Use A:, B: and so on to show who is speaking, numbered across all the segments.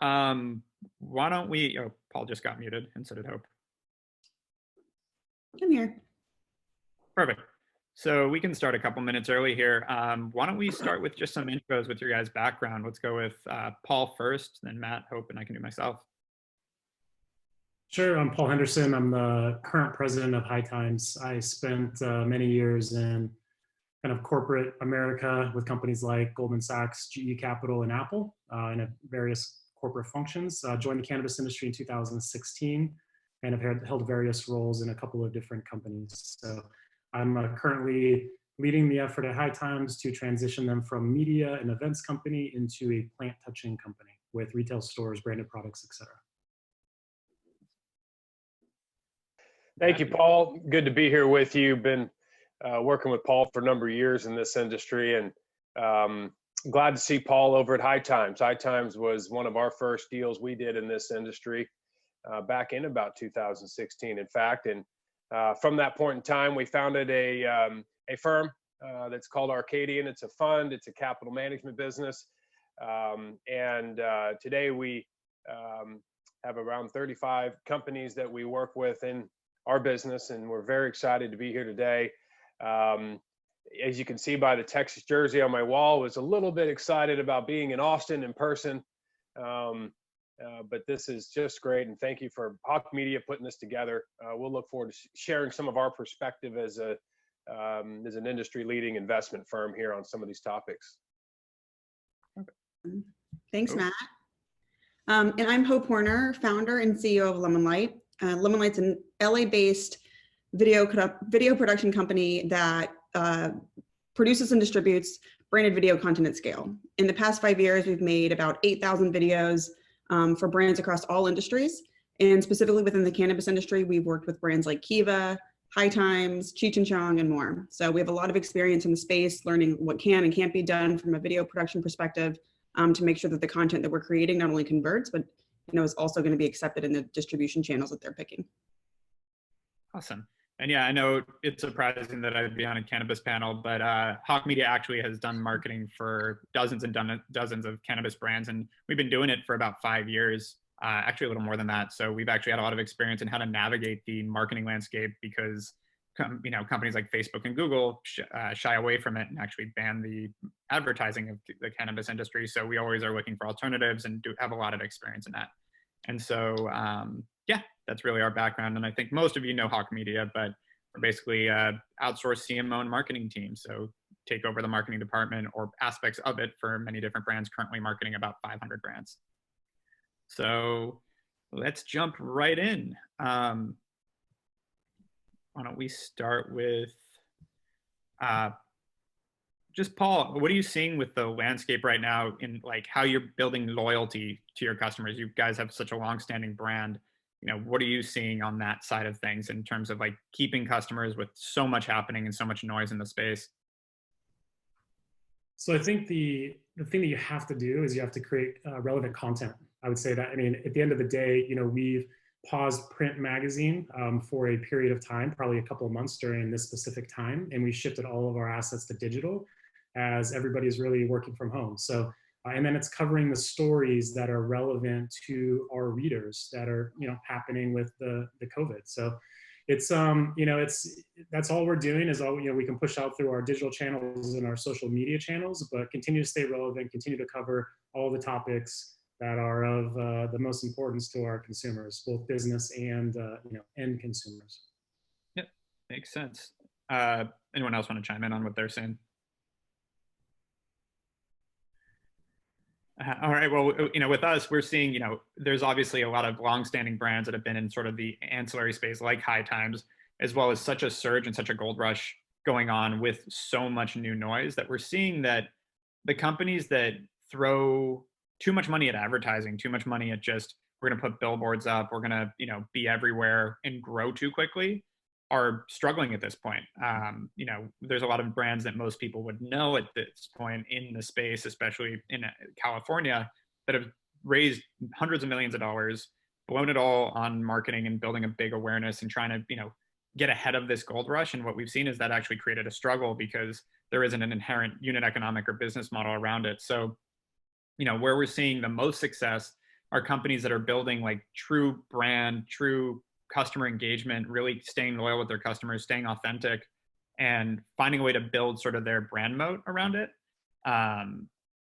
A: Why don't we, oh, Paul just got muted, and so did Hope.
B: I'm here.
A: Perfect. So we can start a couple minutes early here. Why don't we start with just some intros with your guys' background? Let's go with Paul first, then Matt, Hope, and I can do myself.
C: Sure, I'm Paul Henderson. I'm the current president of High Times. I spent many years in kind of corporate America with companies like Goldman Sachs, GE Capital, and Apple in various corporate functions. Joined the cannabis industry in 2016 and have held various roles in a couple of different companies. So I'm currently leading the effort at High Times to transition them from media and events company into a plant touching company with retail stores, branded products, et cetera.
D: Thank you, Paul. Good to be here with you. Been working with Paul for a number of years in this industry, and glad to see Paul over at High Times. High Times was one of our first deals we did in this industry back in about 2016, in fact. And from that point in time, we founded a firm that's called Arcadian. It's a fund. It's a capital management business. Today we have around 35 companies that we work with in our business, and we're very excited to be here today. As you can see by the Texas jersey on my wall, was a little bit excited about being in Austin in person, but this is just great, and thank you for Hawke Media putting this together. We'll look forward to sharing some of our perspective as an industry-leading investment firm here on some of these topics.
B: Thanks, Matt. And I'm Hope Horner, founder and CEO of Lemon Light. Lemon Light's an LA-based video production company that produces and distributes branded video content at scale. In the past 5 years, we've made about 8,000 videos for brands across all industries. And specifically within the cannabis industry, we've worked with brands like Kiva, High Times, Cheech and Chong, and more. So we have a lot of experience in the space, learning what can and can't be done from a video production perspective to make sure that the content that we're creating not only converts, but is also going to be accepted in the distribution channels that they're picking.
A: Awesome. And yeah, I know it's surprising that I'd be on a cannabis panel, but Hawke Media actually has done marketing for dozens and dozens of cannabis brands, and we've been doing it for about 5 years, actually a little more than that. So we've actually had a lot of experience in how to navigate the marketing landscape because companies like Facebook and Google shy away from it and actually ban the advertising of the cannabis industry. So we always are looking for alternatives and do have a lot of experience in that. And so, yeah, that's really our background. And I think most of you know Hawke Media, but we're basically outsourced CMO and marketing team. So take over the marketing department or aspects of it for many different brands, currently marketing about 500 brands. So let's jump right in. Why don't we start with just Paul, what are you seeing with the landscape right now in like how you're building loyalty to your customers? You guys have such a long-standing brand. What are you seeing on that side of things in terms of like keeping customers with so much happening and so much noise in the space?
C: So I think the thing that you have to do is you have to create relevant content. I would say that, I mean, at the end of the day, we've paused print magazine for a period of time, probably a couple of months during this specific time. And we shifted all of our assets to digital as everybody's really working from home. So, and then it's covering the stories that are relevant to our readers that are, happening with the COVID. So it's, that's all we're doing is all, we can push out through our digital channels and our social media channels, but continue to stay relevant, continue to cover all the topics that are of the most importance to our consumers, both business and end consumers.
A: Yep, makes sense. Anyone else want to chime in on what they're saying? All right. Well, with us, we're seeing, there's obviously a lot of longstanding brands that have been in sort of the ancillary space, like High Times, as well as such a surge and such a gold rush going on with so much new noise that we're seeing that the companies that throw too much money at advertising, too much money at just, we're going to put billboards up, we're going to, be everywhere and grow too quickly, are struggling at this point. There's a lot of brands that most people would know at this point in the space, especially in California, that have raised hundreds of millions of dollars, blown it all on marketing and building a big awareness and trying to, get ahead of this gold rush. And what we've seen is that actually created a struggle because there isn't an inherent unit economic or business model around it. So, where we're seeing the most success are companies that are building like true brand, true customer engagement, really staying loyal with their customers, staying authentic, and finding a way to build sort of their brand moat around it,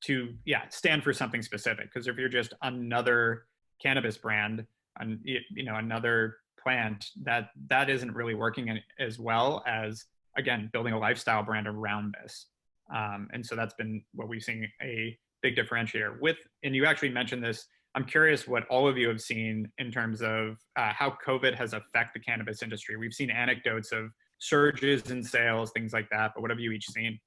A: to stand for something specific. Because if you're just another cannabis brand, and another plant, that isn't really working as well as, again, building a lifestyle brand around this. And so that's been what we've seen a big differentiator with. And you actually mentioned this. I'm curious what all of you have seen in terms of how COVID has affected the cannabis industry. We've seen anecdotes of surges in sales, things like that, but what have you each seen?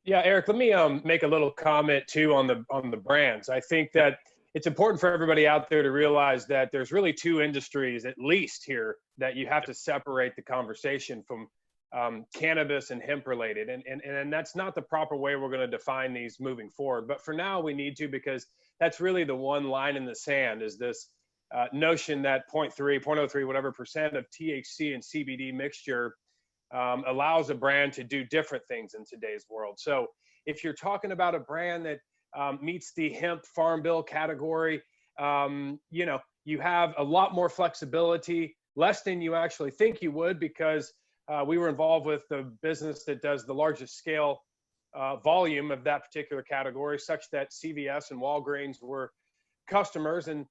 D: Yeah, Eric, let me make a little comment too on the brands. I think that it's important for everybody out there to realize that there's really two industries, at least here, that you have to separate the conversation from cannabis and hemp related. And that's not the proper way we're going to define these moving forward. But for now, we need to, because that's really the one line in the sand, is this notion that 0.03, whatever percent of THC and CBD mixture allows a brand to do different things in today's world. So if you're talking about a brand that meets the hemp farm bill category, you have a lot more flexibility, less than you actually think you would, because we were involved with the business that does the largest scale volume of that particular category, such that CVS and Walgreens were customers, and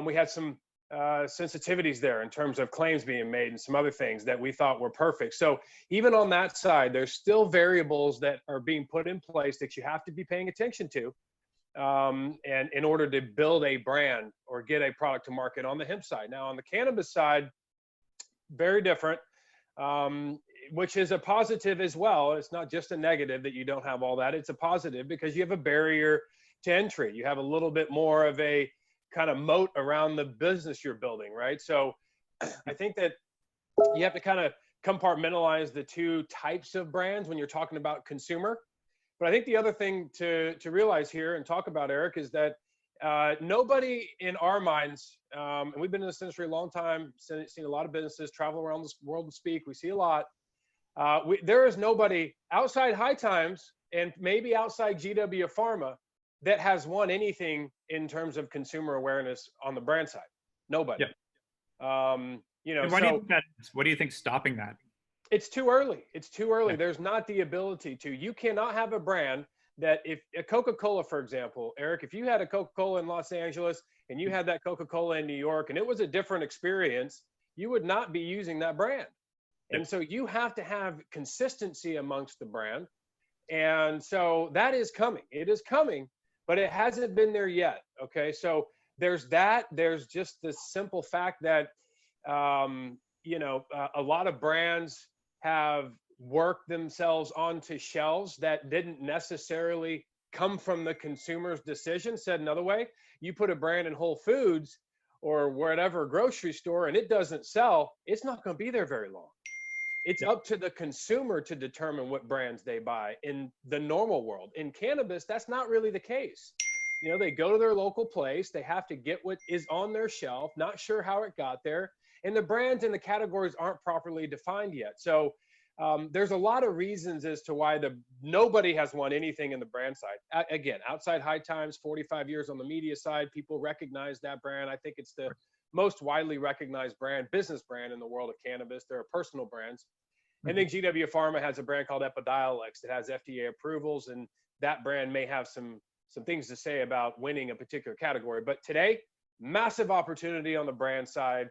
D: we had some sensitivities there in terms of claims being made and some other things that we thought were perfect. So even on that side, there's still variables that are being put in place that you have to be paying attention to, and in order to build a brand or get a product to market on the hemp side. Now on the cannabis side, very different, which is a positive as well. It's not just a negative that you don't have all that. It's a positive because you have a barrier to entry. You have a little bit more of a kind of moat around the business you're building, right? So I think that you have to kind of compartmentalize the two types of brands when you're talking about consumer. But I think the other thing to realize here and talk about, Eric, is that nobody in our minds, and we've been in this industry a long time, seen a lot of businesses travel around this world and speak, we see a lot. There is nobody outside High Times and maybe outside GW Pharma that has won anything in terms of consumer awareness on the brand side. Nobody.
A: Yep.
D: And
A: why do you think that is? What do you think stopping that?
D: It's too early. It's too early.
A: Yeah.
D: There's not the ability to. You cannot have a brand that, if a Coca-Cola, for example, Eric, if you had a Coca-Cola in Los Angeles and you had that Coca-Cola in New York and it was a different experience, you would not be using that brand.
A: Yep.
D: And so you have to have consistency amongst the brand. And so that is coming. It is coming, but it hasn't been there yet. Okay. So there's that. There's just the simple fact that, a lot of brands have worked themselves onto shelves that didn't necessarily come from the consumer's decision. Said another way, you put a brand in Whole Foods or whatever grocery store and it doesn't sell, it's not going to be there very long. It's up to the consumer to determine what brands they buy in the normal world. In cannabis, that's not really the case. They go to their local place, they have to get what is on their shelf, not sure how it got there, and the brands and the categories aren't properly defined yet. So there's a lot of reasons as to why nobody has won anything in the brand side. Again, outside High Times, 45 years on the media side, people recognize that brand. I think it's the most widely recognized business brand in the world of cannabis. There are personal brands. I think GW Pharma has a brand called Epidiolex that has FDA approvals, and that brand may have some things to say about winning a particular category. But today, massive opportunity on the brand side.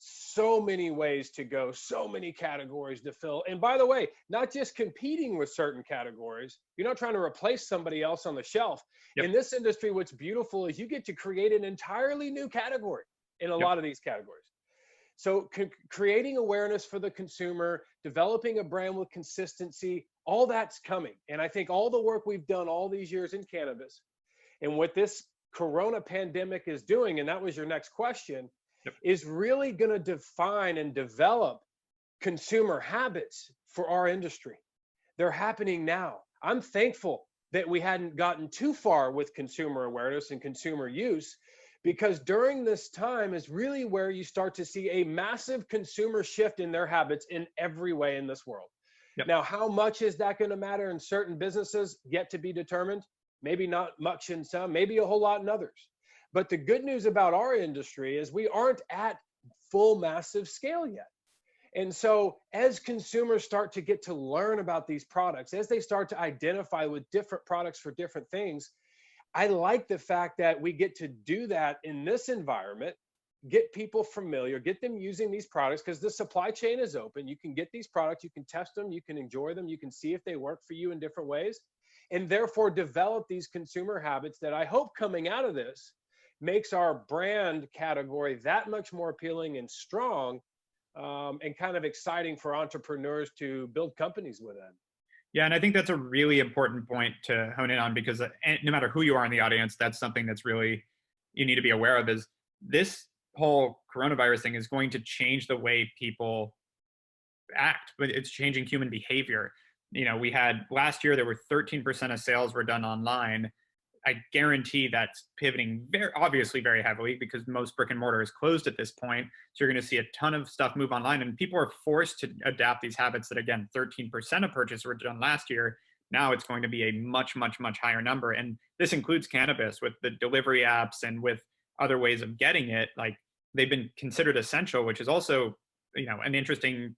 D: So many ways to go, so many categories to fill. And by the way, not just competing with certain categories. You're not trying to replace somebody else on the shelf. Yep. In this industry, what's beautiful is you get to create an entirely new category in a lot of these categories. So creating awareness for the consumer, developing a brand with consistency, all that's coming. And I think all the work we've done all these years in cannabis and what this Corona pandemic is doing, and that was your next question, is really going to define and develop consumer habits for our industry. They're happening now. I'm thankful that we hadn't gotten too far with consumer awareness and consumer use, because during this time is really where you start to see a massive consumer shift in their habits in every way in this world. Yep. Now, how much is that going to matter in certain businesses? Yet to be determined. Maybe not much in some, maybe a whole lot in others. But the good news about our industry is we aren't at full massive scale yet. And so as consumers start to get to learn about these products, as they start to identify with different products for different things, I like the fact that we get to do that in this environment, get people familiar, get them using these products, because the supply chain is open. You can get these products, you can test them, you can enjoy them, you can see if they work for you in different ways, and therefore develop these consumer habits that I hope coming out of this makes our brand category that much more appealing and strong, and kind of exciting for entrepreneurs to build companies with them.
A: Yeah, and I think that's a really important point to hone in on, because no matter who you are in the audience, that's something that's really you need to be aware of, is this whole coronavirus thing is going to change the way people act, but it's changing human behavior. You know, we had last year, there were 13% of sales were done online. I guarantee that's pivoting obviously very heavily, because most brick and mortar is closed at this point. So you're going to see a ton of stuff move online, and people are forced to adapt these habits that, again, 13% of purchases were done last year. Now it's going to be a much, much, much higher number. And this includes cannabis with the delivery apps and with other ways of getting it. Like, they've been considered essential, which is also, you know, an interesting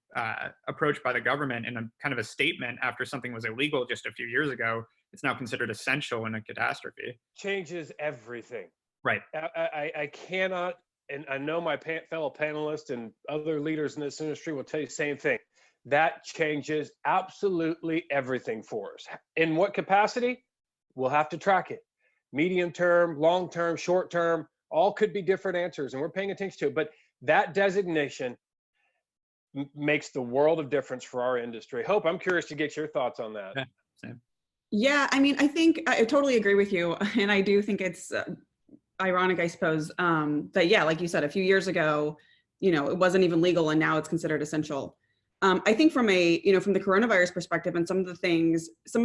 A: approach by the government, and a kind of a statement after something was illegal just a few years ago. It's now considered essential in a catastrophe.
D: Changes everything.
A: Right.
D: I cannot, and I know my fellow panelists and other leaders in this industry will tell you the same thing. That changes absolutely everything for us. In what capacity? We'll have to track it. Medium term, long term, short term, all could be different answers, and we're paying attention to it. But that designation makes the world of difference for our industry. Hope, I'm curious to get your thoughts on that.
A: Yeah, same.
B: Yeah, I mean, I think I totally agree with you. And I do think it's ironic, I suppose, that, yeah, like you said, a few years ago, you know, it wasn't even legal, and now it's considered essential. I think from from the coronavirus perspective, and some of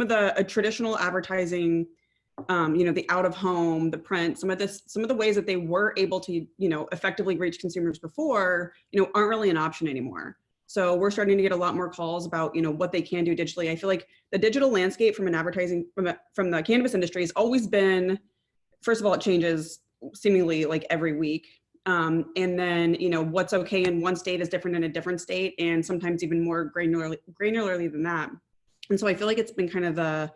B: the traditional advertising, the out of home, the print, some of the ways that they were able to, effectively reach consumers before, aren't really an option anymore. So we're starting to get a lot more calls about, what they can do digitally. I feel like the digital landscape from an advertising, from the cannabis industry has always been, first of all, it changes seemingly like every week. And then, what's okay in one state is different in a different state, and sometimes even more granularly than that. And so I feel like it's been kind of the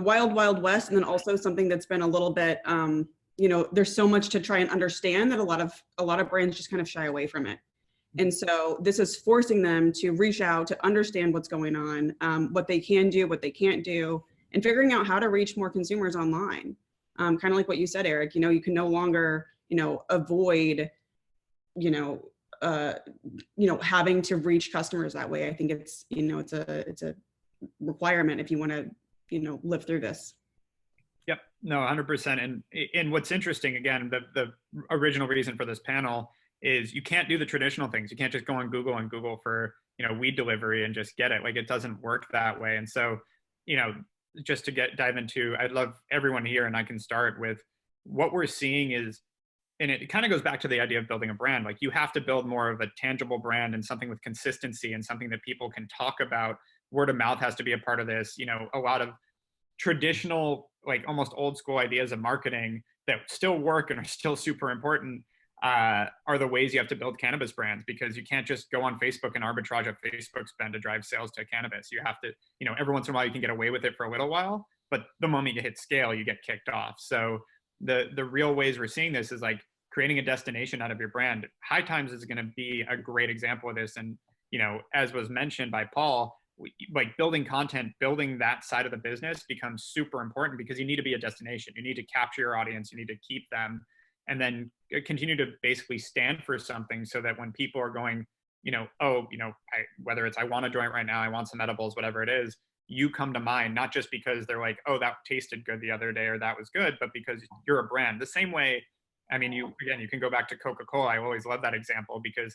B: wild, wild west. And then also something that's been a little bit, there's so much to try and understand that a lot of brands just kind of shy away from it. And so this is forcing them to reach out, to understand what's going on, what they can do, what they can't do, and figuring out how to reach more consumers online. Kind of like what you said, Eric, you can no longer, avoid, having to reach customers that way. I think it's, it's a requirement if you want to, live through this.
A: Yep. No, 100%. And what's interesting, again, the original reason for this panel is you can't do the traditional things. You can't just go on Google and Google for, weed delivery and just get it. Like, it doesn't work that way. And so, just to dive into, I'd love everyone here, and I can start with what we're seeing is, and it kind of goes back to the idea of building a brand. Like, you have to build more of a tangible brand and something with consistency and something that people can talk about. Word of mouth has to be a part of this. A lot of traditional, like almost old school ideas of marketing that still work and are still super important are the ways you have to build cannabis brands, because you can't just go on Facebook and arbitrage a Facebook spend to drive sales to cannabis. You have to, every once in a while you can get away with it for a little while, but the moment you hit scale, you get kicked off. So the real ways we're seeing this is like creating a destination out of your brand. High Times is going to be a great example of this. And, as was mentioned by Paul, like building content, building that side of the business becomes super important, because you need to be a destination. You need to capture your audience. You need to keep them, and then continue to basically stand for something, so that when people are going, whether it's I want a joint right now, I want some edibles, whatever it is, you come to mind, not just because they're like, oh, that tasted good the other day, or that was good, but because you're a brand. The same way, I mean, you can go back to Coca-Cola. I always love that example, because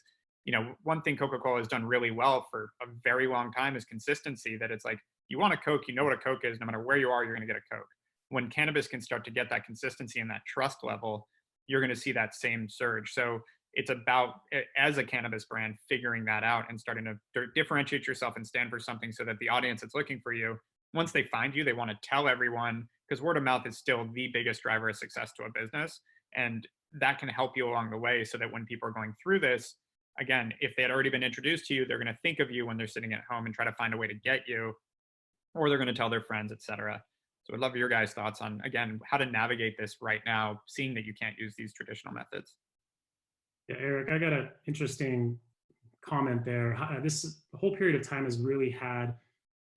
A: one thing Coca-Cola has done really well for a very long time is consistency. That it's like, you want a Coke, you know what a Coke is, no matter where you are, you're going to get a Coke. When cannabis can start to get that consistency and that trust level, you're going to see that same surge. So it's about, as a cannabis brand, figuring that out and starting to differentiate yourself and stand for something, so that the audience that's looking for you, once they find you, they want to tell everyone, because word of mouth is still the biggest driver of success to a business. And that can help you along the way so that when people are going through this, again, if they had already been introduced to you, they're going to think of you when they're sitting at home and try to find a way to get you, or they're going to tell their friends, etc. So I'd love your guys' thoughts on, again, how to navigate this right now, seeing that you can't use these traditional methods.
C: Yeah, Eric, I got an interesting comment there. The whole period of time has really had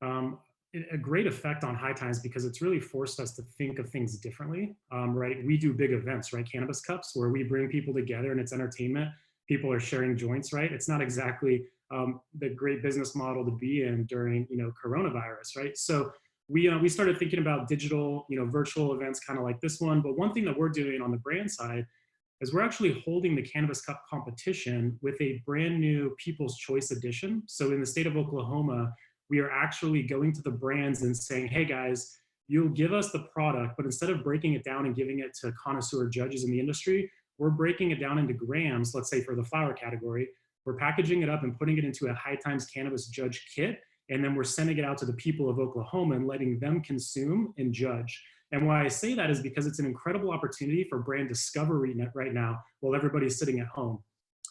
C: a great effect on High Times because it's really forced us to think of things differently, right? We do big events, right? Cannabis Cups, where we bring people together and it's entertainment. People are sharing joints, right? It's not exactly the great business model to be in during, coronavirus, right? So we started thinking about digital, virtual events kind of like this one. But one thing that we're doing on the brand side is we're actually holding the Cannabis Cup competition with a brand new People's Choice edition. So in the state of Oklahoma, we are actually going to the brands and saying, hey guys, you'll give us the product, but instead of breaking it down and giving it to connoisseur judges in the industry, we're breaking it down into grams, let's say for the flower category. We're packaging it up and putting it into a High Times Cannabis Judge kit, and then we're sending it out to the people of Oklahoma and letting them consume and judge. And why I say that is because it's an incredible opportunity for brand discovery right now while everybody's sitting at home.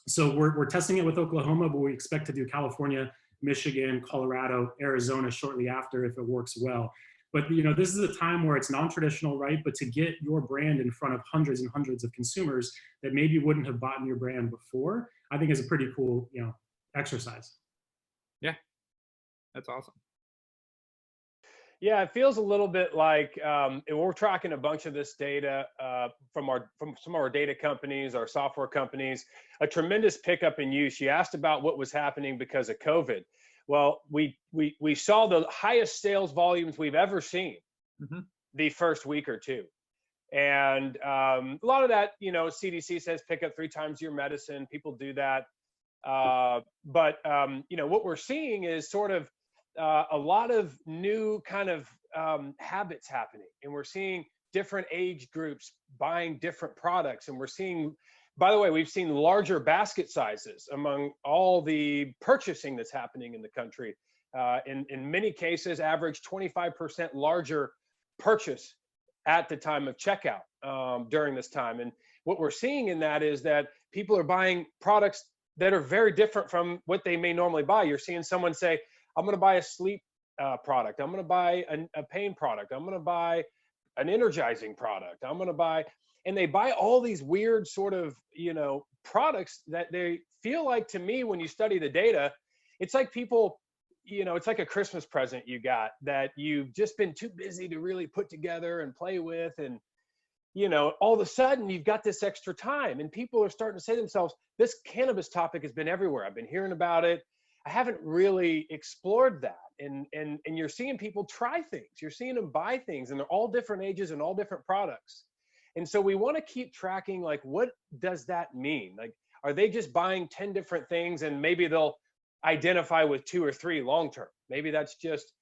C: So we're testing it with Oklahoma, but we expect to do California, Michigan, Colorado, Arizona shortly after if it works well. But this is a time where it's non-traditional, right? But to get your brand in front of hundreds and hundreds of consumers that maybe wouldn't have bought your brand before, I think is a pretty cool, exercise.
A: Yeah, that's awesome.
D: Yeah, it feels a little bit like we're tracking a bunch of this data from some of our data companies, our software companies, a tremendous pickup in use. You asked about what was happening because of COVID. Well, we saw the highest sales volumes we've ever seen the first week or two. And a lot of that, CDC says pick up 3 times your medicine. People do that. But what we're seeing is sort of a lot of new kind of habits happening, and we're seeing different age groups buying different products, and we're seeing, by the way, we've seen larger basket sizes among all the purchasing that's happening in the country. In many cases, average 25% larger purchase at the time of checkout during this time. And what we're seeing in that is that people are buying products that are very different from what they may normally buy. You're seeing someone say, I'm going to buy a sleep product. I'm going to buy a pain product. I'm going to buy an energizing product. I'm going to buy, and they buy all these weird sort of, products that they feel like, to me, when you study the data, it's like people, it's like a Christmas present you got that you've just been too busy to really put together and play with. And, all of a sudden you've got this extra time and people are starting to say to themselves, this cannabis topic has been everywhere. I've been hearing about it. I haven't really explored that. And you're seeing people try things. You're seeing them buy things, and they're all different ages and all different products. And so we want to keep tracking, like, what does that mean? Like, are they just buying 10 different things and maybe they'll identify with 2 or 3 long-term? Maybe that's just,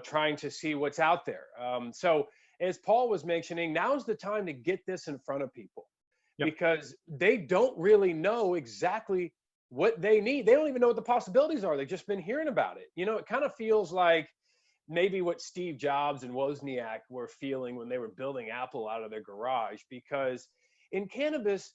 D: trying to see what's out there. So as Paul was mentioning, now's the time to get this in front of people. Yep. Because they don't really know exactly what they need. They don't even know what the possibilities are. They've just been hearing about it. It kind of feels like maybe what Steve Jobs and Wozniak were feeling when they were building Apple out of their garage, because in cannabis,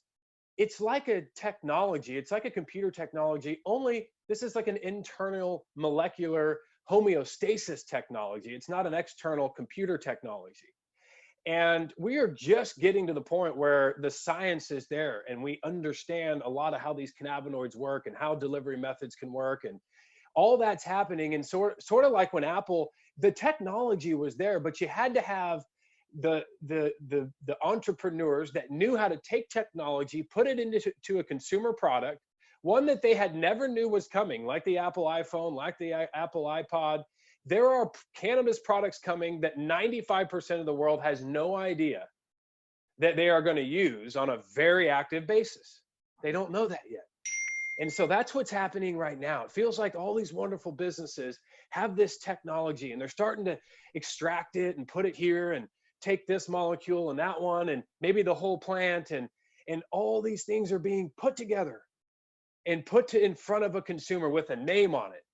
D: it's like a technology. It's like a computer technology, only this is like an internal molecular homeostasis technology. It's not an external computer technology. And we are just getting to the point where the science is there and we understand a lot of how these cannabinoids work and how delivery methods can work, and all that's happening. And sort of like when Apple, the technology was there, but you had to have the entrepreneurs that knew how to take technology, put it into a consumer product, one that they had never knew was coming, like the Apple iPhone, like the Apple iPod. There are cannabis products coming that 95% of the world has no idea that they are going to use on a very active basis. They don't know that yet. And so that's what's happening right now. It feels like all these wonderful businesses have this technology and they're starting to extract it and put it here and take this molecule and that one and maybe the whole plant, and all these things are being put together and put in front of a consumer with a name on it.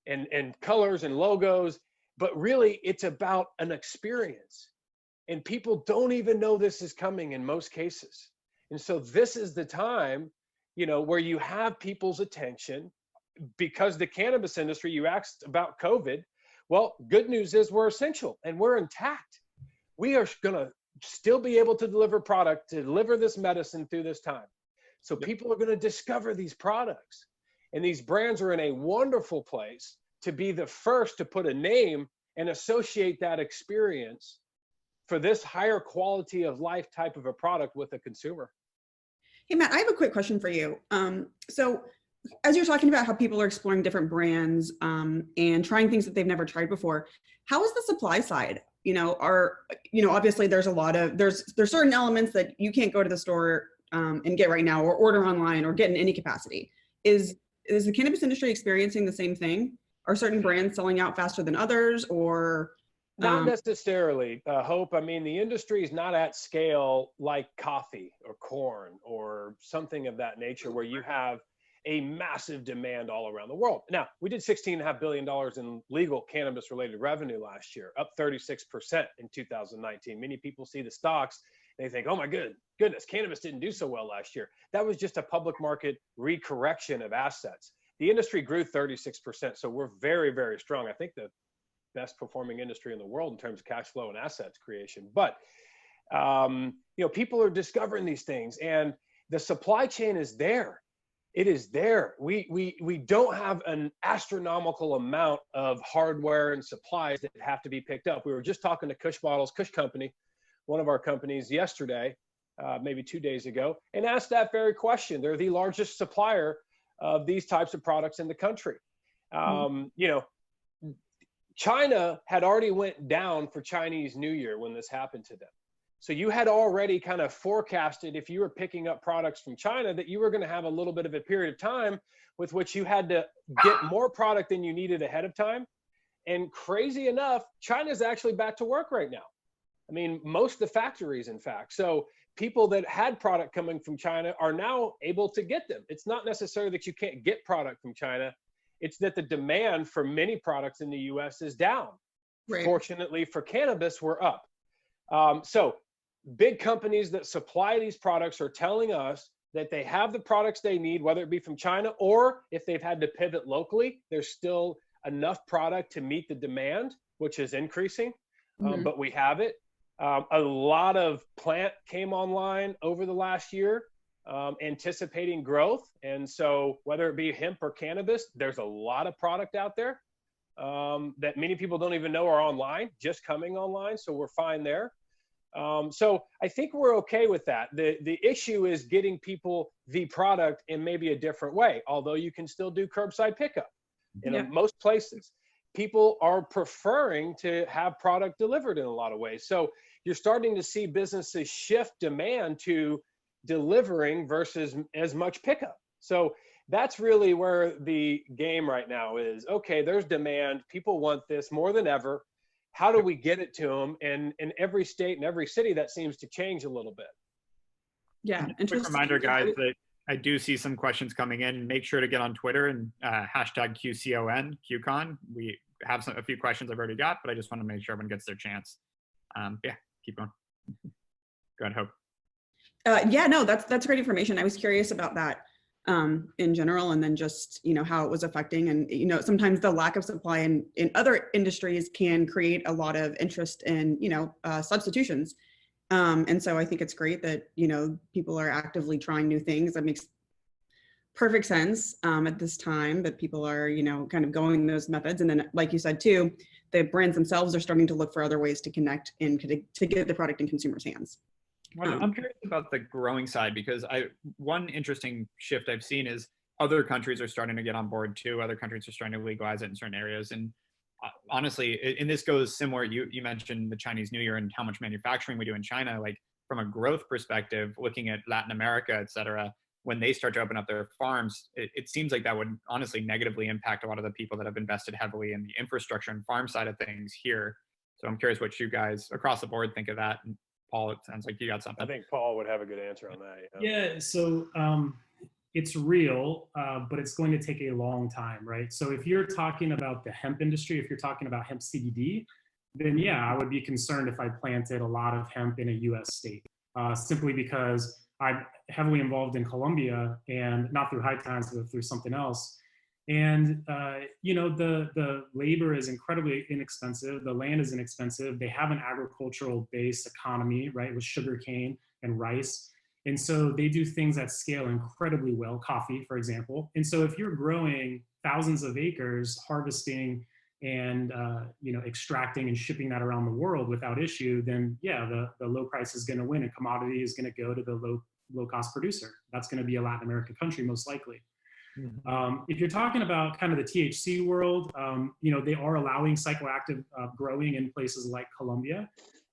D: And colors and logos, but really it's about an experience. And people don't even know this is coming in most cases. And so this is the time, where you have people's attention, because the cannabis industry, you asked about COVID. Well, good news is we're essential and we're intact. We are going to still be able to deliver product, to deliver this medicine through this time. So people are going to discover these products, and these brands are in a wonderful place to be the first to put a name and associate that experience for this higher quality of life type of a product with a consumer.
B: Hey, Matt, I have a quick question for you. So as you're talking about how people are exploring different brands and trying things that they've never tried before, how is the supply side? Obviously there's there's certain elements that you can't go to the store and get right now, or order online, or get in any capacity. Is the cannabis industry experiencing the same thing? Are certain brands selling out faster than others, or?
D: Not necessarily, Hope. I mean, the industry is not at scale like coffee or corn or something of that nature, where you have a massive demand all around the world. Now, we did $16.5 billion in legal cannabis related revenue last year, up 36% in 2019. Many people see the stocks, they think, oh my goodness, cannabis didn't do so well last year. That was just a public market recorrection of assets. The industry grew 36%, so we're very, very strong. I think the best performing industry in the world in terms of cash flow and assets creation. But people are discovering these things, and the supply chain is there. It is there. We don't have an astronomical amount of hardware and supplies that have to be picked up. We were just talking to Kush Company, one of our companies, yesterday, maybe 2 days ago, and asked that very question. They're the largest supplier of these types of products in the country. China had already went down for Chinese New Year when this happened to them. So you had already kind of forecasted, if you were picking up products from China, that you were going to have a little bit of a period of time with which you had to get more product than you needed ahead of time. And crazy enough, China's actually back to work right now. I mean, most of the factories, in fact. So people that had product coming from China are now able to get them. It's not necessarily that you can't get product from China. It's that the demand for many products in the US is down. Right. Fortunately for cannabis, we're up. So big companies that supply these products are telling us that they have the products they need, whether it be from China, or if they've had to pivot locally, there's still enough product to meet the demand, which is increasing, but we have it. A lot of plant came online over the last year, anticipating growth. And so whether it be hemp or cannabis, there's a lot of product out there that many people don't even know are online, just coming online. So we're fine there. So I think we're okay with that. The issue is getting people the product in maybe a different way, although you can still do curbside pickup in most places. People are preferring to have product delivered in a lot of ways. So you're starting to see businesses shift demand to delivering versus as much pickup. So that's really where the game right now is. Okay, there's demand. People want this more than ever. How do we get it to them? And in every state and every city, that seems to change a little bit.
B: Yeah.
A: Quick reminder, guys, that I do see some questions coming in. Make sure to get on Twitter and hashtag QCon, QCon. We have a few questions I've already got, but I just want to make sure everyone gets their chance. Keep going. Go ahead, Hope.
B: No, that's great information. I was curious about that in general, and then just, how it was affecting. And, sometimes the lack of supply in other industries can create a lot of interest in, substitutions. And so I think it's great that, people are actively trying new things. That makes perfect sense at this time, that people are, kind of going those methods. And then, like you said, too, the brands themselves are starting to look for other ways to connect and to get the product in consumers' hands.
A: Well, I'm curious about the growing side, because one interesting shift I've seen is other countries are starting to get on board too. Other countries are starting to legalize it in certain areas. And honestly, and this goes similar, you mentioned the Chinese New Year and how much manufacturing we do in China. Like, from a growth perspective, looking at Latin America, et cetera, when they start to open up their farms, it seems like that would honestly negatively impact a lot of the people that have invested heavily in the infrastructure and farm side of things here. So I'm curious what you guys across the board think of that. And Paul, it sounds like you got something.
D: I think Paul would have a good answer on that.
C: Yeah, so it's real, but it's going to take a long time, right? So if you're talking about the hemp industry, if you're talking about hemp CBD, then yeah, I would be concerned if I planted a lot of hemp in a US state, simply because I'm heavily involved in Colombia, and not through High Times, but through something else. And you know, the labor is incredibly inexpensive. The land is inexpensive. They have an agricultural based economy, right, with sugarcane and rice. And so they do things that scale incredibly well, coffee, for example. And so if you're growing thousands of acres, harvesting and you know, extracting and shipping that around the world without issue, then yeah, the low price is going to win, and commodity is going to go to the low cost producer. That's going to be a Latin American country most likely. If you're talking about kind of the THC world, you know, they are allowing psychoactive growing in places like Colombia,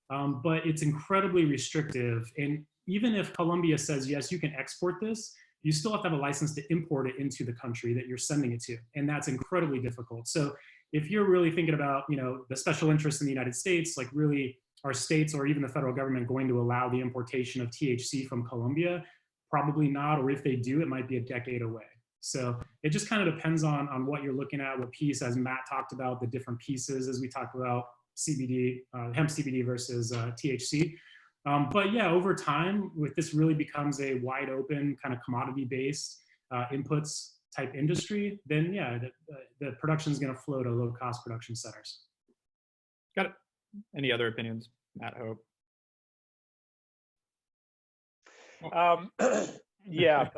C: but it's incredibly restrictive. And even if Colombia says, yes, you can export this, you still have to have a license to import it into the country that you're sending it to. And that's incredibly difficult. So if you're really thinking about, you know, the special interests in the United States, like really are states or even the federal government going to allow the importation of THC from Colombia? Probably not, or if they do, it might be a decade away. So it just kind of depends on what you're looking at, what piece, as Matt talked about, the different pieces as we talked about CBD, hemp CBD versus THC. But yeah, over time, with this really becomes a wide open kind of commodity-based inputs type industry, then yeah, the production is going to flow to low-cost production centers.
A: Got it. Any other opinions, Matt, Hope?
D: Yeah,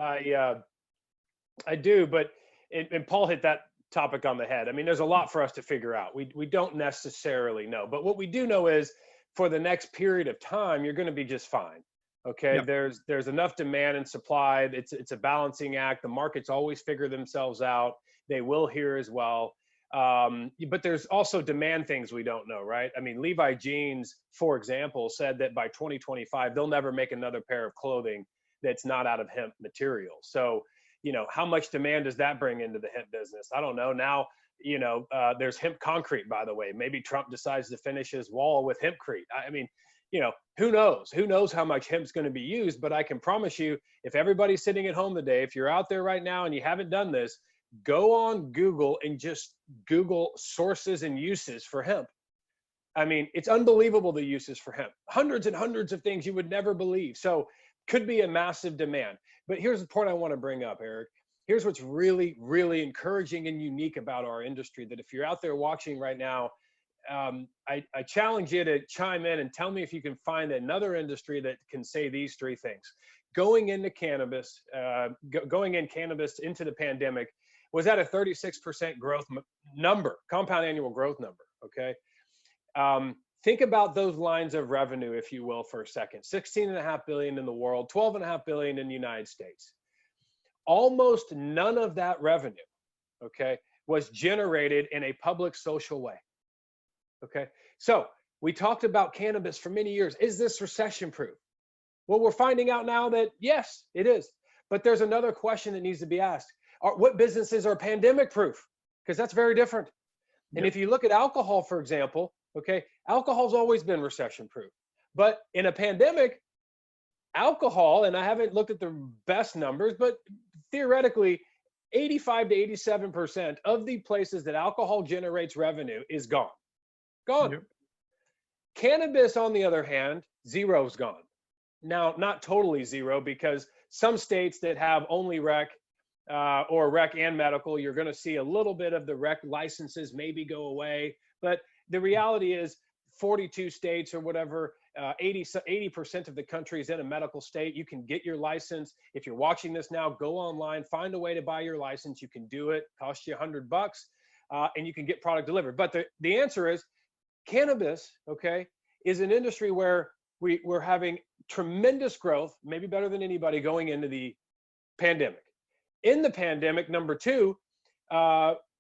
D: I do, but and Paul hit that topic on the head. I mean, there's a lot for us to figure out. We don't necessarily know, but what we do know is for the next period of time, you're going to be just fine. Okay, yep. There's enough demand and supply. It's a balancing act. The markets always figure themselves out. They will here as well. But there's also demand things we don't know, right? I mean, Levi Jeans, for example, said that by 2025, they'll never make another pair of clothing that's not out of hemp material. So, you know, how much demand does that bring into the hemp business? I don't know. Now, you know, there's hemp concrete, by the way. Maybe Trump decides to finish his wall with hempcrete. I mean, you know, who knows? Who knows how much hemp's going to be used? But I can promise you, if everybody's sitting at home today, if you're out there right now and you haven't done this, go on Google and just Google sources and uses for hemp. I mean, it's unbelievable the uses for hemp. Hundreds and hundreds of things you would never believe. So could be a massive demand. But here's the point I want to bring up, Eric. Here's what's really, really encouraging and unique about our industry, that if you're out there watching right now, I challenge you to chime in and tell me if you can find another industry that can say these three things. Going into cannabis, going in cannabis into the pandemic was at a 36% growth number, compound annual growth number, okay? Think about those lines of revenue, if you will, for a second. 16.5 billion in the world, 12.5 billion in the United States. Almost none of that revenue, okay, was generated in a public social way. Okay, so we talked about cannabis for many years. Is this recession proof? Well, we're finding out now that yes, it is. But there's another question that needs to be asked. What businesses are pandemic proof? Because that's very different. And if you look at alcohol, for example, okay, alcohol's always been recession proof. But in a pandemic, alcohol, and I haven't looked at the best numbers, but theoretically, 85 to 87% of the places that alcohol generates revenue is gone. Gone. Yep. Cannabis, on the other hand, zero's gone. Now, not totally zero, because some states that have only rec or rec and medical, you're going to see a little bit of the rec licenses maybe go away. But the reality is 42 states or whatever, 80% of the country is in a medical state. You can get your license. If you're watching this now, go online, find a way to buy your license. You can do it. Cost you $100, and you can get product delivered. But the answer is, cannabis, okay, is an industry where we're having tremendous growth, maybe better than anybody, going into the pandemic. In the pandemic, number two,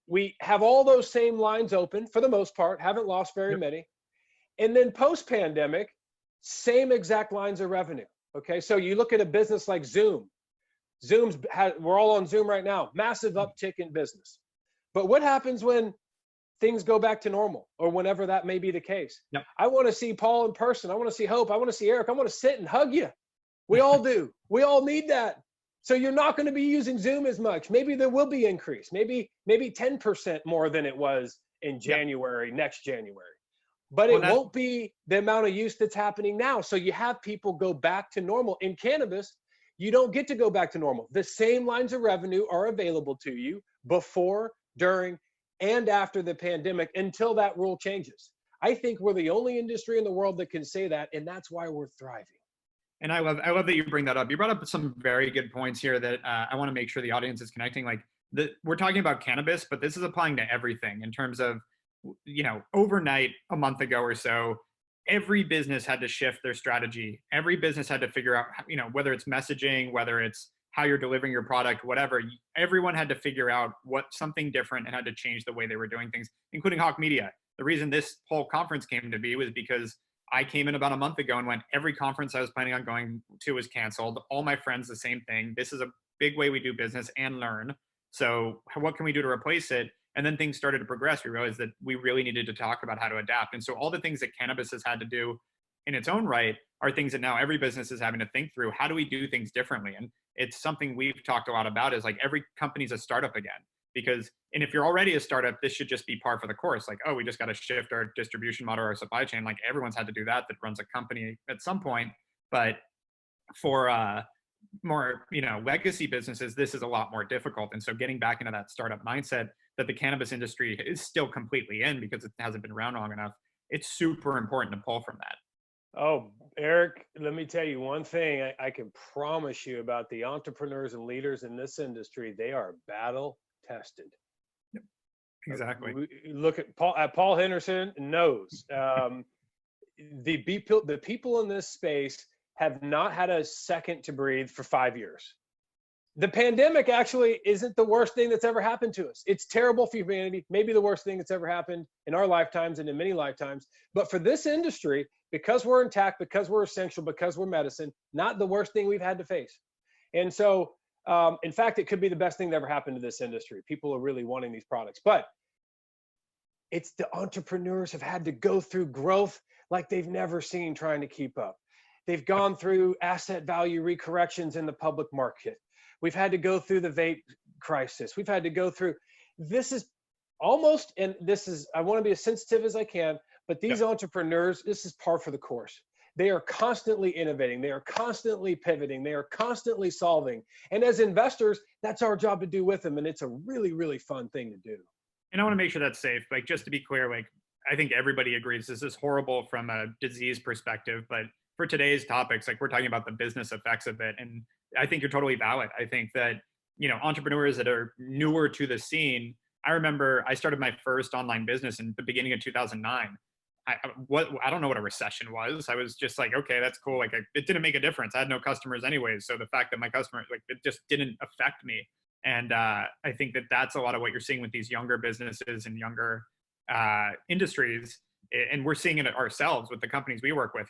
D: we have all those same lines open for the most part, haven't lost very many. And then post-pandemic, same exact lines of revenue, okay? So you look at a business like Zoom. We're all on Zoom right now, massive uptick in business. But what happens when things go back to normal, or whenever that may be the case? Yep. I want to see Paul in person. I want to see Hope. I want to see Eric. I want to sit and hug you. We all do. We all need that. So you're not going to be using Zoom as much. Maybe there will be increase, maybe 10% more than it was in January, next January. but it won't be the amount of use that's happening now. So you have people go back to normal. In cannabis, you don't get to go back to normal. The same lines of revenue are available to you before, during, and after the pandemic until that rule changes. I think we're the only industry in the world that can say that, and that's why we're thriving.
A: And I love that you bring that up. You brought up some very good points here that I want to make sure the audience is connecting. Like, we're talking about cannabis, but this is applying to everything in terms of, you know, overnight, a month ago or so, every business had to shift their strategy. Every business had to figure out, you know, whether it's messaging, whether it's how you're delivering your product, whatever. Everyone had to figure out something different and had to change the way they were doing things, including Hawke Media. The reason this whole conference came to be was because I came in about a month ago and went, every conference I was planning on going to was canceled. All my friends, the same thing. This is a big way we do business and learn. So what can we do to replace it? And then things started to progress. We realized that we really needed to talk about how to adapt. And so all the things that cannabis has had to do in its own right are things that now every business is having to think through. How do we do things differently? And it's something we've talked a lot about, is like every company's a startup again. And if you're already a startup, this should just be par for the course. Like, oh, we just got to shift our distribution model, our supply chain. Like, everyone's had to do that runs a company at some point. But for more, you know, legacy businesses, this is a lot more difficult. And so getting back into that startup mindset that the cannabis industry is still completely in because it hasn't been around long enough, it's super important to pull from that.
D: Oh, Eric, let me tell you one thing I can promise you about the entrepreneurs and leaders in this industry. They are battle tested.
A: Yep, exactly.
D: Look at Paul Henderson knows. The people in this space have not had a second to breathe for 5 years. The pandemic actually isn't the worst thing that's ever happened to us. It's terrible for humanity, maybe the worst thing that's ever happened in our lifetimes and in many lifetimes. But for this industry, because we're intact, because we're essential, because we're medicine, not the worst thing we've had to face. And so, in fact, it could be the best thing that ever happened to this industry. People are really wanting these products. But it's the entrepreneurs have had to go through growth like they've never seen, trying to keep up. They've gone through asset value recorrections in the public market. We've had to go through the vape crisis. We've had to go through, this is almost, and this is, I want to be as sensitive as I can, but these entrepreneurs, this is par for the course. They are constantly innovating. They are constantly pivoting. They are constantly solving. And as investors, that's our job to do with them. And it's a really, really fun thing to do.
A: And I want to make sure that's safe. Like, just to be clear, like, I think everybody agrees this is horrible from a disease perspective, but for today's topics, like, we're talking about the business effects of it. And I think you're totally valid. I think that, you know, entrepreneurs that are newer to the scene, I remember I started my first online business in the beginning of 2009. I don't know what a recession was. I was just like, okay, that's cool. Like, it didn't make a difference. I had no customers anyways. So the fact that my customers, like, it just didn't affect me. And I think that that's a lot of what you're seeing with these younger businesses and younger industries. And we're seeing it ourselves with the companies we work with.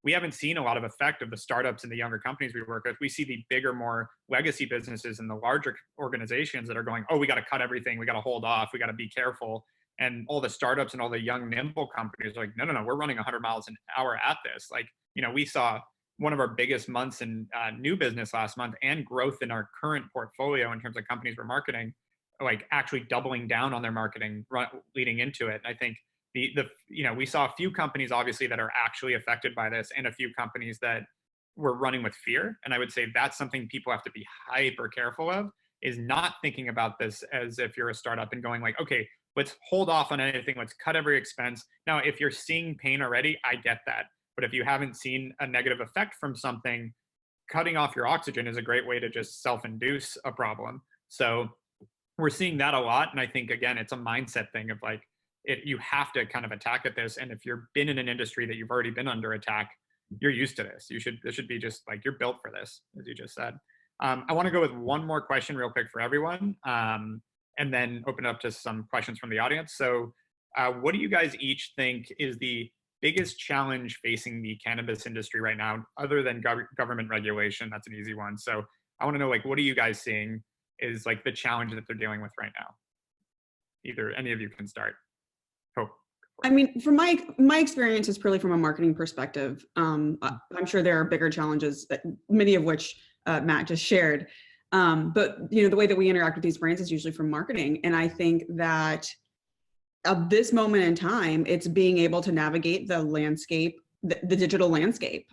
A: We haven't seen a lot of effect of the startups and the younger companies we work with. We see the bigger, more legacy businesses and the larger organizations that are going, oh, we got to cut everything. We got to hold off. We got to be careful. And all the startups and all the young, nimble companies are like, no, we're running 100 miles an hour at this. Like, you know, we saw one of our biggest months in new business last month, and growth in our current portfolio in terms of companies we're marketing, like actually doubling down on their marketing leading into it. And I think we saw a few companies obviously that are actually affected by this, and a few companies that were running with fear. And I would say that's something people have to be hyper careful of, is not thinking about this as if you're a startup and going like, okay, let's hold off on anything. Let's cut every expense. Now, if you're seeing pain already, I get that. But if you haven't seen a negative effect from something, cutting off your oxygen is a great way to just self-induce a problem. So we're seeing that a lot. And I think, again, it's a mindset thing of like, you have to kind of attack at this. And if you've been in an industry that you've already been under attack, you're used to this. This should be just like, you're built for this, as you just said. I want to go with one more question real quick for everyone, and then open it up to some questions from the audience. So what do you guys each think is the biggest challenge facing the cannabis industry right now, other than government regulation? That's an easy one. So I want to know, like, what are you guys seeing is like the challenge that they're dealing with right now? Either any of you can start. Hope.
B: I mean, from my experience is purely from a marketing perspective. I'm sure there are bigger challenges, many of which Matt just shared. But you know, the way that we interact with these brands is usually from marketing, and I think that at this moment in time, it's being able to navigate the landscape, the digital landscape.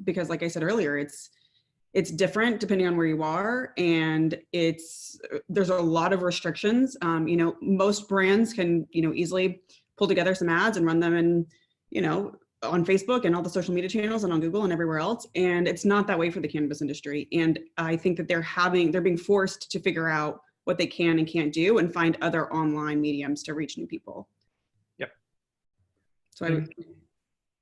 B: Because like I said earlier, it's different depending on where you are, and there's a lot of restrictions. You know, most brands can, you know, easily pull together some ads and run them in, you know, on Facebook and all the social media channels and on Google and everywhere else. And it's not that way for the cannabis industry. And I think that they're being forced to figure out what they can and can't do and find other online mediums to reach new people.
A: Yep.
B: So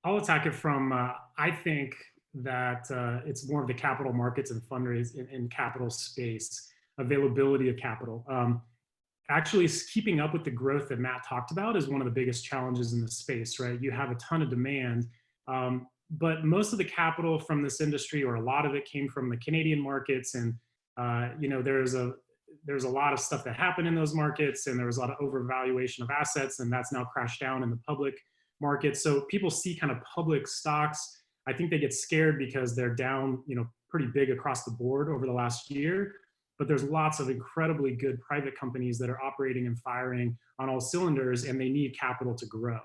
C: I'll attack it from, I think that it's more of the capital markets and fundraising in capital space, availability of capital. Actually, keeping up with the growth that Matt talked about is one of the biggest challenges in the space, right? You have a ton of demand, but most of the capital from this industry, or a lot of it, came from the Canadian markets. And you know, there's a lot of stuff that happened in those markets, and there was a lot of overvaluation of assets, and that's now crashed down in the public market. So people see kind of public stocks. I think they get scared because they're down, you know, pretty big across the board over the last year. But there's lots of incredibly good private companies that are operating and firing on all cylinders, and they need capital to grow.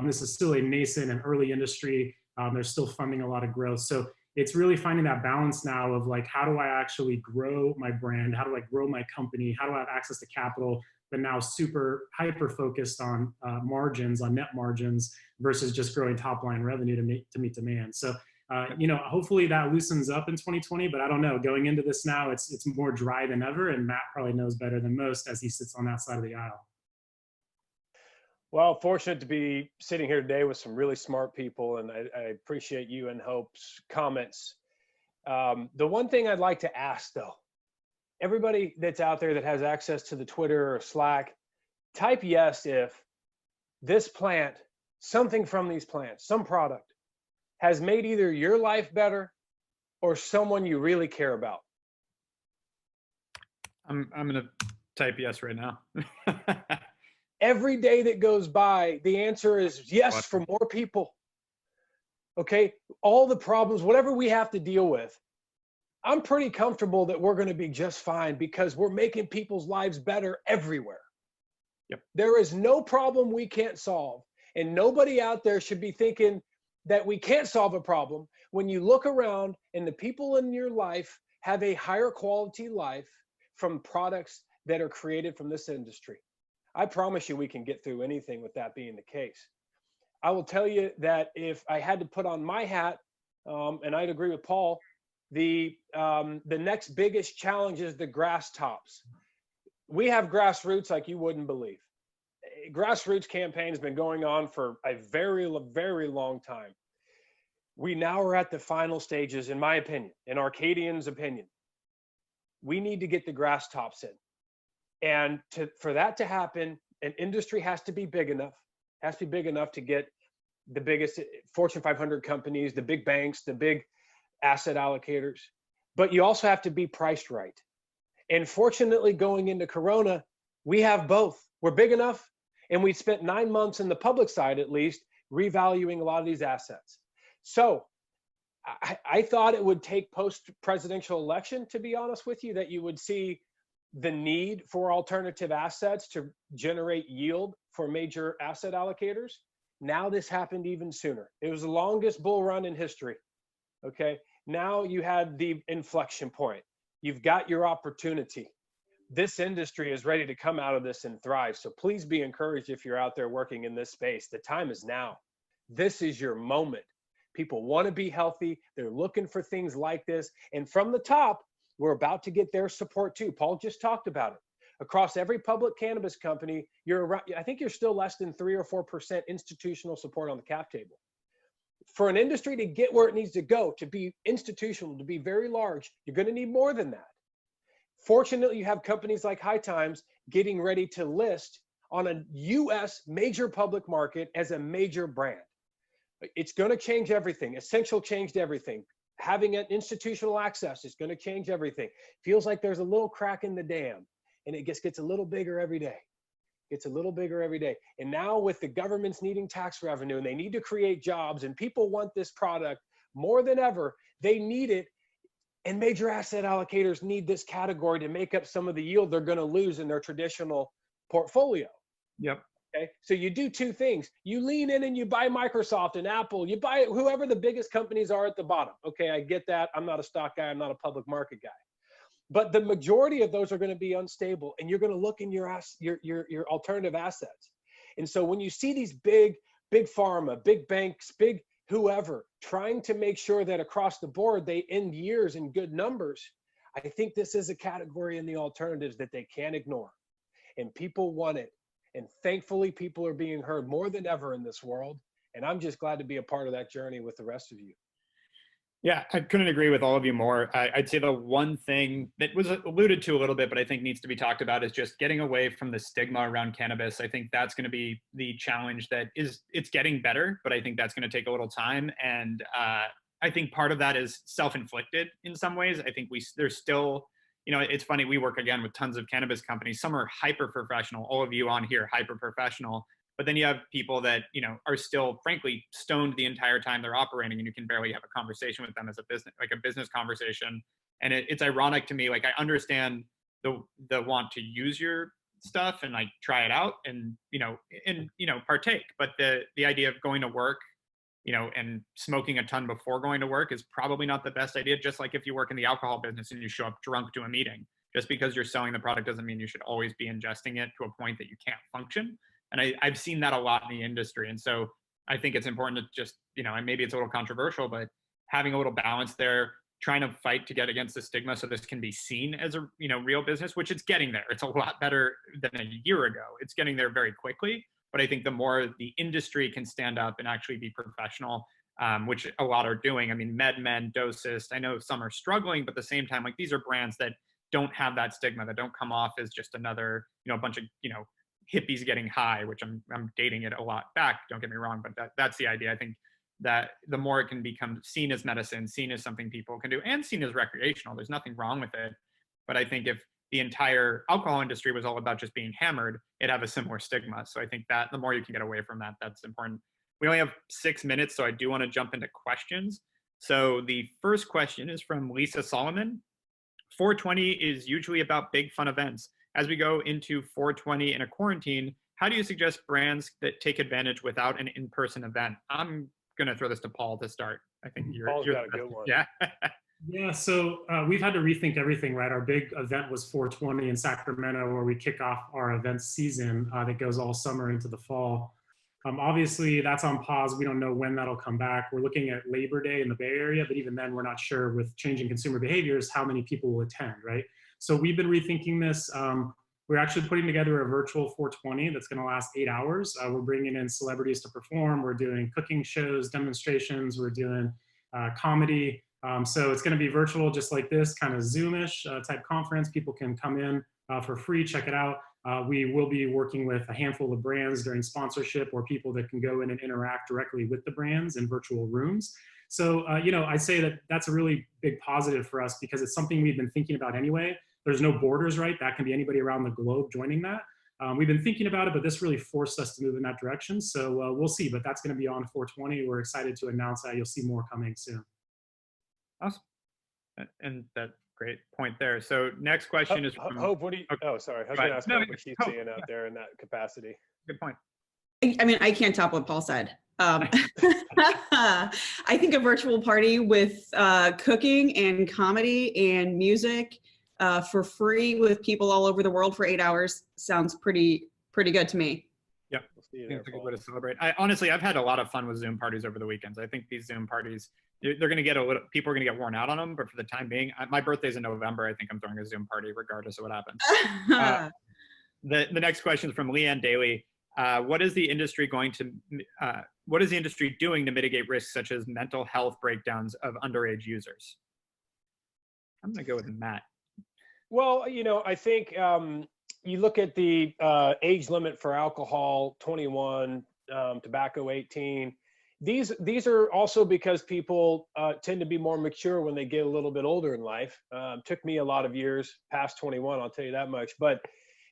C: This is still a nascent and early industry. They're still funding a lot of growth. So it's really finding that balance now of like, how do I actually grow my brand? How do I grow my company? How do I have access to capital, but now super hyper focused on margins, on net margins, versus just growing top line revenue to meet demand. So you know, hopefully that loosens up in 2020, but I don't know. Going into this now, it's more dry than ever, and Matt probably knows better than most as he sits on that side of the aisle.
D: Well, fortunate to be sitting here today with some really smart people, and I appreciate you and Hope's comments. The one thing I'd like to ask, though, everybody that's out there that has access to the Twitter or Slack, type yes if this plant, something from these plants, some product, has made either your life better or someone you really care about.
A: I'm gonna type yes right now.
D: Every day that goes by, the answer is yes for more people. Okay, all the problems, whatever we have to deal with, I'm pretty comfortable that we're going to be just fine because we're making people's lives better everywhere.
A: Yep.
D: There is no problem we can't solve, and nobody out there should be thinking that we can't solve a problem when you look around and the people in your life have a higher quality life from products that are created from this industry. I promise you we can get through anything with that being the case. I will tell you that if I had to put on my hat, and I'd agree with Paul, the next biggest challenge is the grass tops. We have grassroots like you wouldn't believe. Grassroots campaign has been going on for a very, very long time. We now are at the final stages, in my opinion, in Arcadian's opinion. We need to get the grass tops in. And for that to happen, an industry has to be big enough, to get the biggest Fortune 500 companies, the big banks, the big asset allocators. But you also have to be priced right. And fortunately, going into Corona, we have both. We're big enough, and we spent 9 months in the public side, at least, revaluing a lot of these assets. So I thought it would take post-presidential election, to be honest with you, that you would see the need for alternative assets to generate yield for major asset allocators. Now this happened even sooner. It was the longest bull run in history. Okay, now you had the inflection point. You've got your opportunity. This industry is ready to come out of this and thrive. So please be encouraged if you're out there working in this space. The time is now. This is your moment. People want to be healthy. They're looking for things like this. And from the top, we're about to get their support too. Paul just talked about it. Across every public cannabis company, I think you're still less than 3 or 4% institutional support on the cap table. For an industry to get where it needs to go, to be institutional, to be very large, you're going to need more than that. Fortunately, you have companies like High Times getting ready to list on a US major public market as a major brand. It's going to change everything. Essential changed everything. Having an institutional access is going to change everything. Feels like there's a little crack in the dam, and it gets a little bigger every day. It's a little bigger every day. And now with the governments needing tax revenue, and they need to create jobs, and people want this product more than ever, they need it. And major asset allocators need this category to make up some of the yield they're going to lose in their traditional portfolio.
A: Yep.
D: Okay, so you do two things. You lean in and you buy Microsoft and Apple. You buy whoever the biggest companies are at the bottom. Okay, I get that. I'm not a stock guy. I'm not a public market guy. But the majority of those are going to be unstable, and you're going to look in your alternative assets. And so when you see these big pharma, big banks, big whoever trying to make sure that across the board they end years in good numbers, I think this is a category in the alternatives that they can't ignore, and people want it. And thankfully, people are being heard more than ever in this world. And I'm just glad to be a part of that journey with the rest of you.
A: Yeah, I couldn't agree with all of you more. I'd say the one thing that was alluded to a little bit, but I think needs to be talked about is just getting away from the stigma around cannabis. I think that's going to be the challenge it's getting better, but I think that's going to take a little time. And I think part of that is self-inflicted in some ways. I think there's still, it's funny, we work again with tons of cannabis companies. Some are hyper professional, all of you on here, hyper professional. But then you have people that, are still frankly stoned the entire time they're operating, and you can barely have a conversation with them as a business conversation. And it's ironic to me. Like, I understand the want to use your stuff and like try it out and, partake. But the idea of going to work, and smoking a ton before going to work is probably not the best idea. Just like if you work in the alcohol business and you show up drunk to a meeting, just because you're selling the product doesn't mean you should always be ingesting it to a point that you can't function. And I've seen that a lot in the industry. And so I think it's important to just, and maybe it's a little controversial, but having a little balance there, trying to fight to get against the stigma so this can be seen as a, real business, which it's getting there. It's a lot better than a year ago. It's getting there very quickly. But I think the more the industry can stand up and actually be professional, which a lot are doing. I mean, MedMen, Dosist, I know some are struggling, but at the same time, like, these are brands that don't have that stigma, that don't come off as just another, a bunch of, hippies getting high, which I'm dating it a lot back, don't get me wrong, but that's the idea. I think that the more it can become seen as medicine, seen as something people can do, and seen as recreational, there's nothing wrong with it. But I think if the entire alcohol industry was all about just being hammered, it'd have a similar stigma. So I think that the more you can get away from that, that's important. We only have 6 minutes, so I do want to jump into questions. So the first question is from Lisa Solomon. 420 is usually about big fun events. As we go into 420 in a quarantine, how do you suggest brands that take advantage without an in-person event? I'm going to throw this to Paul to start. I think
D: Paul's got a good one.
A: Yeah.
C: Yeah, so we've had to rethink everything, right? Our big event was 420 in Sacramento, where we kick off our event season that goes all summer into the fall. Obviously, that's on pause. We don't know when that'll come back. We're looking at Labor Day in the Bay Area, but even then, we're not sure with changing consumer behaviors how many people will attend, right? So we've been rethinking this. We're actually putting together a virtual 420 that's going to last 8 hours. We're bringing in celebrities to perform. We're doing cooking shows, demonstrations. We're doing comedy. So it's going to be virtual, just like this, kind of Zoom-ish type conference. People can come in for free, check it out. We will be working with a handful of brands during sponsorship, or people that can go in and interact directly with the brands in virtual rooms. So, I say that that's a really big positive for us, because it's something we've been thinking about anyway. There's no borders, right? That can be anybody around the globe joining that. We've been thinking about it, but this really forced us to move in that direction. So we'll see, but that's going to be on 420. We're excited to announce that. You'll see more coming soon.
A: Awesome. And that great point there. So next question is from
D: Hope. What do you?
A: Okay.
D: Oh, sorry. I was going to ask what she's seeing out there in that capacity.
A: Good point.
B: I mean, I can't top what Paul said. I think a virtual party with cooking and comedy and music for free with people all over the world for 8 hours sounds pretty good to me.
A: Yep. It's a good way to celebrate. I've had a lot of fun with Zoom parties over the weekends. I think these Zoom parties, they're going to get people are going to get worn out on them, but for the time being, my birthday's in November. I think I'm throwing a Zoom party regardless of what happens. The next question is from Leanne Daly. What is the industry doing to mitigate risks such as mental health breakdowns of underage users? I'm going to go with Matt.
D: Well, I think you look at the age limit for alcohol, 21, tobacco, 18. These are also because people tend to be more mature when they get a little bit older in life. Took me a lot of years past 21, I'll tell you that much. But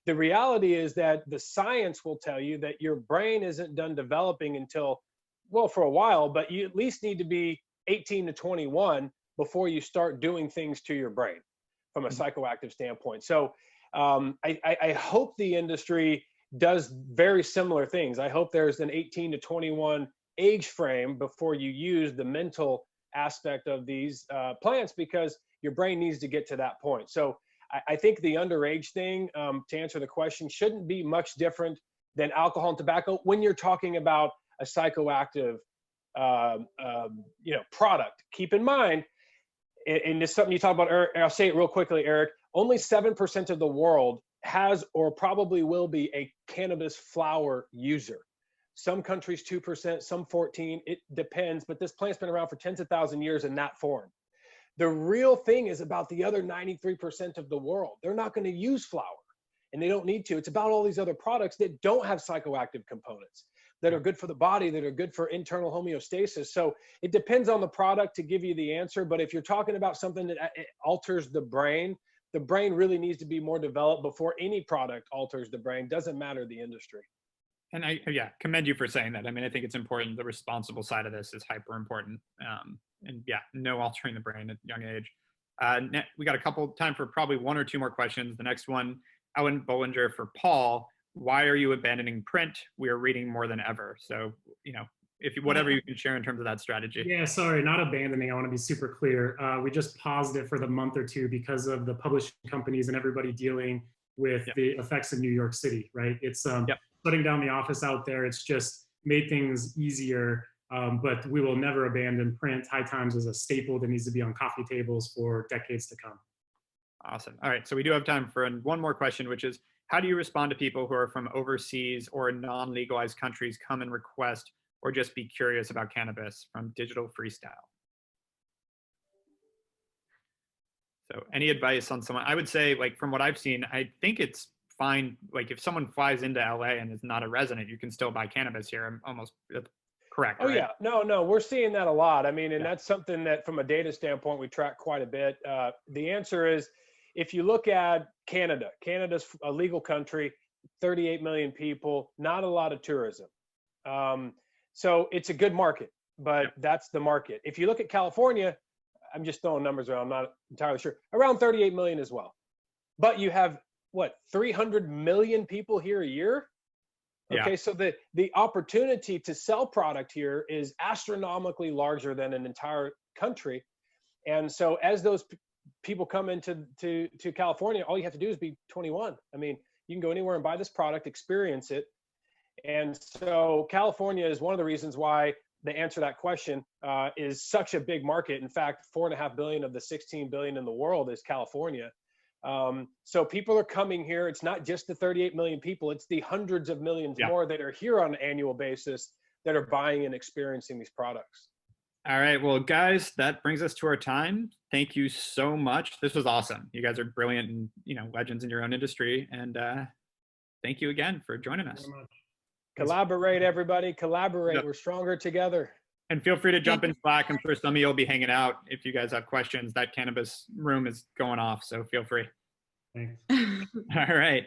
D: the reality is that the science will tell you that your brain isn't done developing until, well, for a while, but you at least need to be 18 to 21 before you start doing things to your brain from a psychoactive standpoint. So I hope the industry does very similar things. I hope there's an 18 to 21 age frame before you use the mental aspect of these plants, because your brain needs to get to that point. So I think the underage thing, to answer the question, shouldn't be much different than alcohol and tobacco when you're talking about a psychoactive product. Keep in mind, and this is something you talk about, Eric, I'll say it real quickly, Eric, only 7% of the world has or probably will be a cannabis flower user. Some countries 2%, some 14%, it depends, but this plant's been around for tens of thousands of years in that form. The real thing is about the other 93% of the world. They're not going to use flower, and they don't need to. It's about all these other products that don't have psychoactive components, that are good for the body, that are good for internal homeostasis. So it depends on the product to give you the answer. But if you're talking about something that alters the brain really needs to be more developed before any product alters the brain. Doesn't matter the industry.
A: And I commend you for saying that. I mean, I think it's important. The responsible side of this is hyper important. And yeah, no altering the brain at a young age. We got time for probably one or two more questions. The next one, Owen Bollinger for Paul. Why are you abandoning print? We are reading more than ever. So, whatever you can share in terms of that strategy.
C: Yeah, sorry, not abandoning. I want to be super clear. We just paused it for the month or two because of the publishing companies and everybody dealing with the effects of New York City, right? It's shutting down the office out there. It's just made things easier, but we will never abandon print. High Times is a staple that needs to be on coffee tables for decades to come.
A: Awesome. All right, so we do have time for one more question, which is, how do you respond to people who are from overseas or non-legalized countries come and request or just be curious about cannabis from Digital Freestyle? So any advice on someone? I would say, like, from what I've seen, I think it's fine. Like, if someone flies into LA and is not a resident, you can still buy cannabis here. I'm almost correct.
D: Oh,
A: right?
D: yeah. No, we're seeing that a lot. I mean, and that's something that from a data standpoint, we track quite a bit. The answer is, if you look at Canada, Canada's a legal country, 38 million people, not a lot of tourism. So it's a good market, but that's the market. If you look at California, I'm just throwing numbers around, I'm not entirely sure, around 38 million as well. But you have, 300 million people here a year? Okay, so the opportunity to sell product here is astronomically larger than an entire country. And so as those people come into to California, all you have to do is be 21. I mean, you can go anywhere and buy this product, experience it. And so California is one of the reasons why the answer to that question is such a big market. In fact, 4.5 billion of the 16 billion in the world is California. So people are coming here. It's not just the 38 million people, it's the hundreds of millions more that are here on an annual basis that are buying and experiencing these products.
A: All right, well, guys, that brings us to our time. Thank you so much. This was awesome. You guys are brilliant and, legends in your own industry. And thank you again for joining us.
D: Collaborate, everybody. Collaborate. We're stronger together.
A: And feel free to jump in Slack. I'm sure some of you will be hanging out if you guys have questions. That cannabis room is going off, so feel free.
C: Thanks.
A: All right.